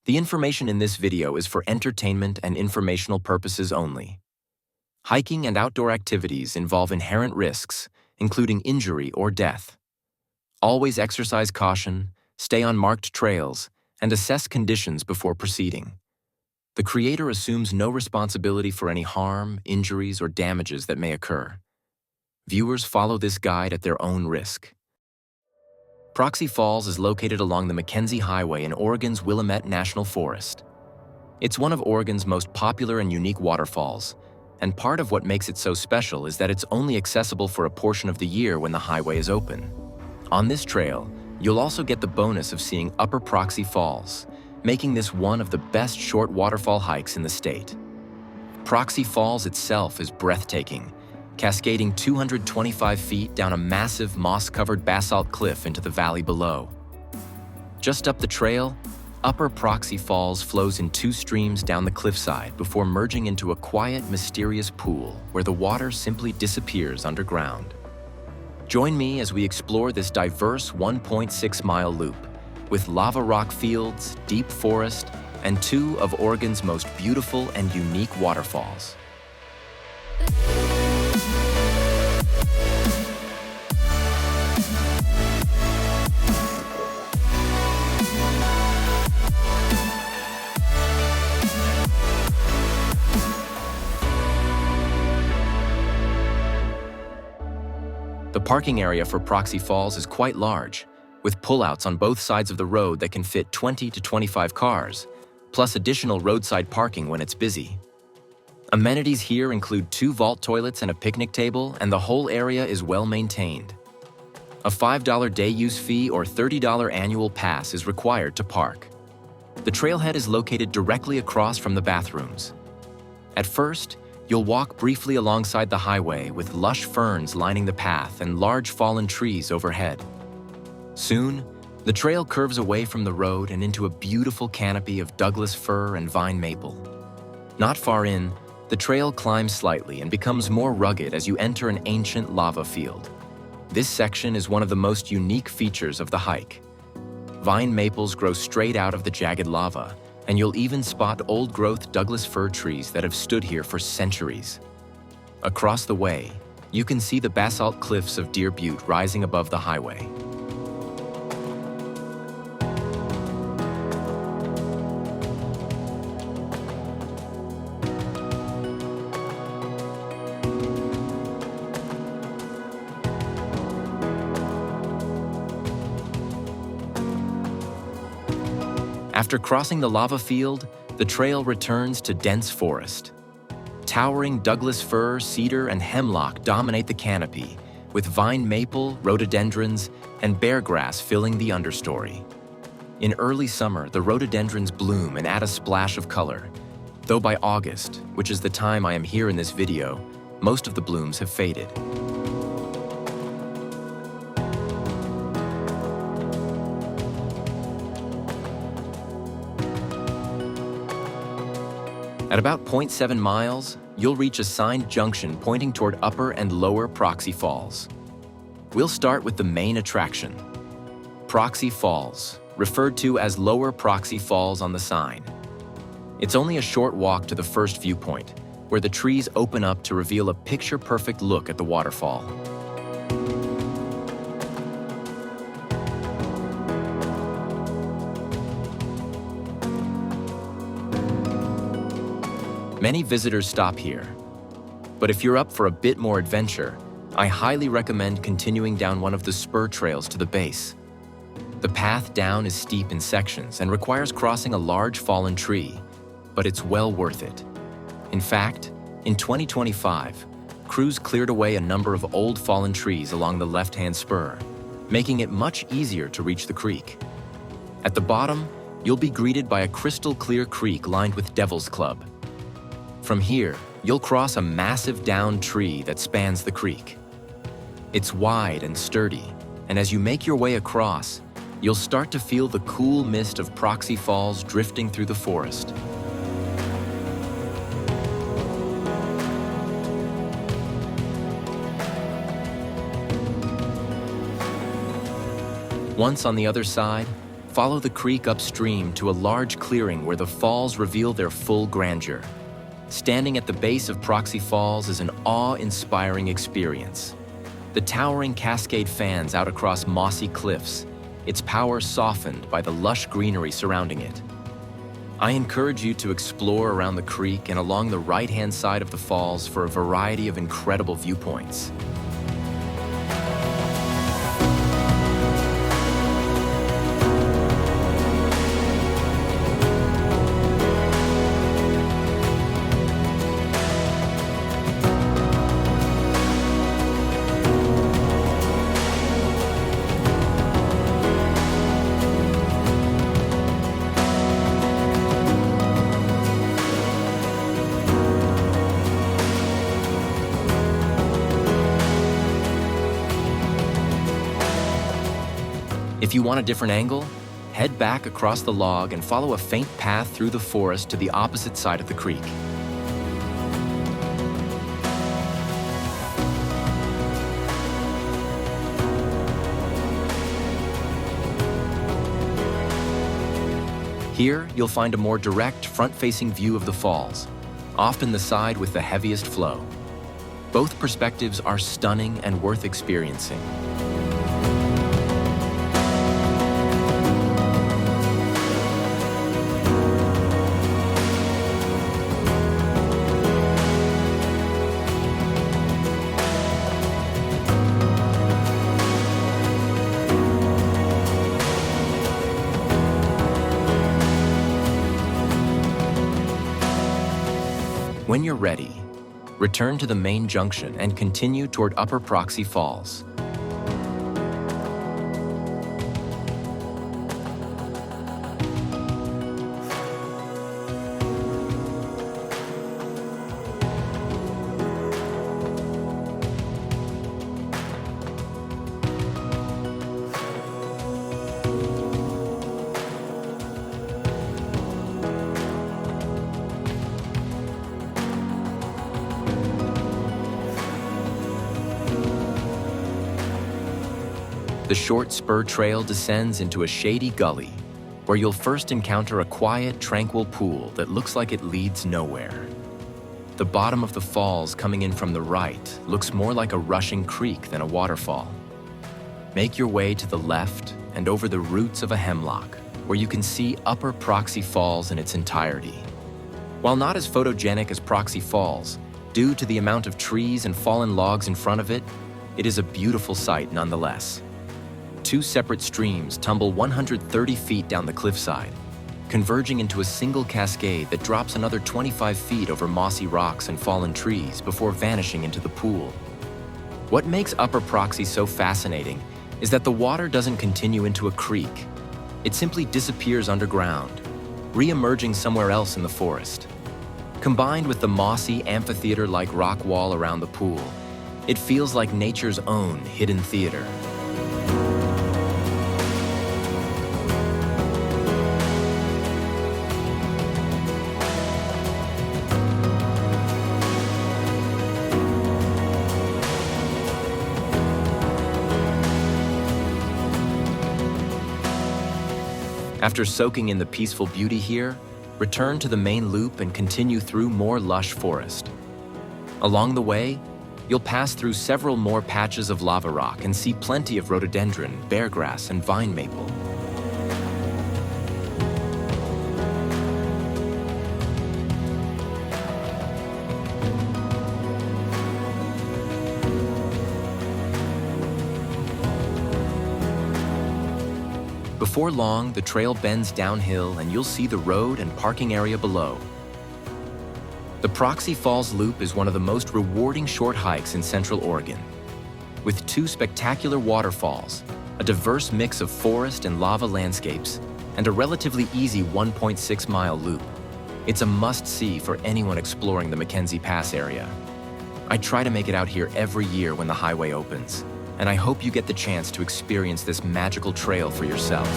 The information in this video is for entertainment and informational purposes only. Hiking and outdoor activities involve inherent risks, including injury or death. Always exercise caution, stay on marked trails, and assess conditions before proceeding. The creator assumes no responsibility for any harm, injuries, or damages that may occur. Viewers follow this guide at their own risk. Proxy Falls is located along the McKenzie Highway in Oregon's Willamette National Forest. It's one of Oregon's most popular and unique waterfalls, and part of what makes it so special is that it's only accessible for a portion of the year when the highway is open. On this trail, you'll also get the bonus of seeing Upper Proxy Falls, making this one of the best short waterfall hikes in the state. Proxy Falls itself is breathtaking, cascading 225 feet down a massive moss-covered basalt cliff into the valley below. Just up the trail, Upper Proxy Falls flows in two streams down the cliffside before merging into a quiet, mysterious pool where the water simply disappears underground. Join me as we explore this diverse 1.6-mile loop with lava rock fields, deep forest, and two of Oregon's most beautiful and unique waterfalls. The parking area for Proxy Falls is quite large, with pullouts on both sides of the road that can fit 20 to 25 cars, plus additional roadside parking when it's busy. Amenities here include 2 vault toilets and a picnic table, and the whole area is well maintained. A $5 day use fee or $30 annual pass is required to park. The trailhead is located directly across from the bathrooms. At first, you'll walk briefly alongside the highway with lush ferns lining the path and large fallen trees overhead. Soon, the trail curves away from the road and into a beautiful canopy of Douglas fir and vine maple. Not far in, the trail climbs slightly and becomes more rugged as you enter an ancient lava field. This section is one of the most unique features of the hike. Vine maples grow straight out of the jagged lava, and you'll even spot old-growth Douglas fir trees that have stood here for centuries. Across the way, you can see the basalt cliffs of Deer Butte rising above the highway. After crossing the lava field, the trail returns to dense forest. Towering Douglas fir, cedar, and hemlock dominate the canopy, with vine maple, rhododendrons, and bear grass filling the understory. In early summer, the rhododendrons bloom and add a splash of color, though by August, which is the time I am here in this video, most of the blooms have faded. At about 0.7 miles, you'll reach a signed junction pointing toward Upper and Lower Proxy Falls. We'll start with the main attraction, Proxy Falls, referred to as Lower Proxy Falls on the sign. It's only a short walk to the first viewpoint, where the trees open up to reveal a picture-perfect look at the waterfall. Many visitors stop here, but if you're up for a bit more adventure, I highly recommend continuing down one of the spur trails to the base. The path down is steep in sections and requires crossing a large fallen tree, but it's well worth it. In fact, in 2025, crews cleared away a number of old fallen trees along the left-hand spur, making it much easier to reach the creek. At the bottom, you'll be greeted by a crystal-clear creek lined with Devil's Club. From here, you'll cross a massive downed tree that spans the creek. It's wide and sturdy, and as you make your way across, you'll start to feel the cool mist of Proxy Falls drifting through the forest. Once on the other side, Follow the creek upstream to a large clearing where the falls reveal their full grandeur. Standing at the base of Proxy Falls is an awe-inspiring experience. The towering Cascade fans out across mossy cliffs, its power softened by the lush greenery surrounding it. I encourage you to explore around the creek and along the right-hand side of the falls for a variety of incredible viewpoints. If you want a different angle, head back across the log and follow a faint path through the forest to the opposite side of the creek. Here, you'll find a more direct, front-facing view of the falls, often the side with the heaviest flow. Both perspectives are stunning and worth experiencing. When you're ready, return to the main junction and continue toward Upper Proxy Falls. The short spur trail descends into a shady gully, where you'll first encounter a quiet, tranquil pool that looks like it leads nowhere. The bottom of the falls coming in from the right looks more like a rushing creek than a waterfall. Make your way to the left and over the roots of a hemlock, where you can see Upper Proxy Falls in its entirety. While not as photogenic as Proxy Falls, due to the amount of trees and fallen logs in front of it, it is a beautiful sight nonetheless. Two separate streams tumble 130 feet down the cliffside, converging into a single cascade that drops another 25 feet over mossy rocks and fallen trees before vanishing into the pool. What makes Upper Proxy so fascinating is that the water doesn't continue into a creek. It simply disappears underground, re-emerging somewhere else in the forest. Combined with the mossy, amphitheater-like rock wall around the pool, it feels like nature's own hidden theater. After soaking in the peaceful beauty here, return to the main loop and continue through more lush forest. Along the way, you'll pass through several more patches of lava rock and see plenty of rhododendron, beargrass, and vine maple. Before long, the trail bends downhill and you'll see the road and parking area below. The Proxy Falls Loop is one of the most rewarding short hikes in Central Oregon. With two spectacular waterfalls, a diverse mix of forest and lava landscapes, and a relatively easy 1.6-mile loop, it's a must-see for anyone exploring the McKenzie Pass area. I try to make it out here every year when the highway opens, and I hope you get the chance to experience this magical trail for yourself.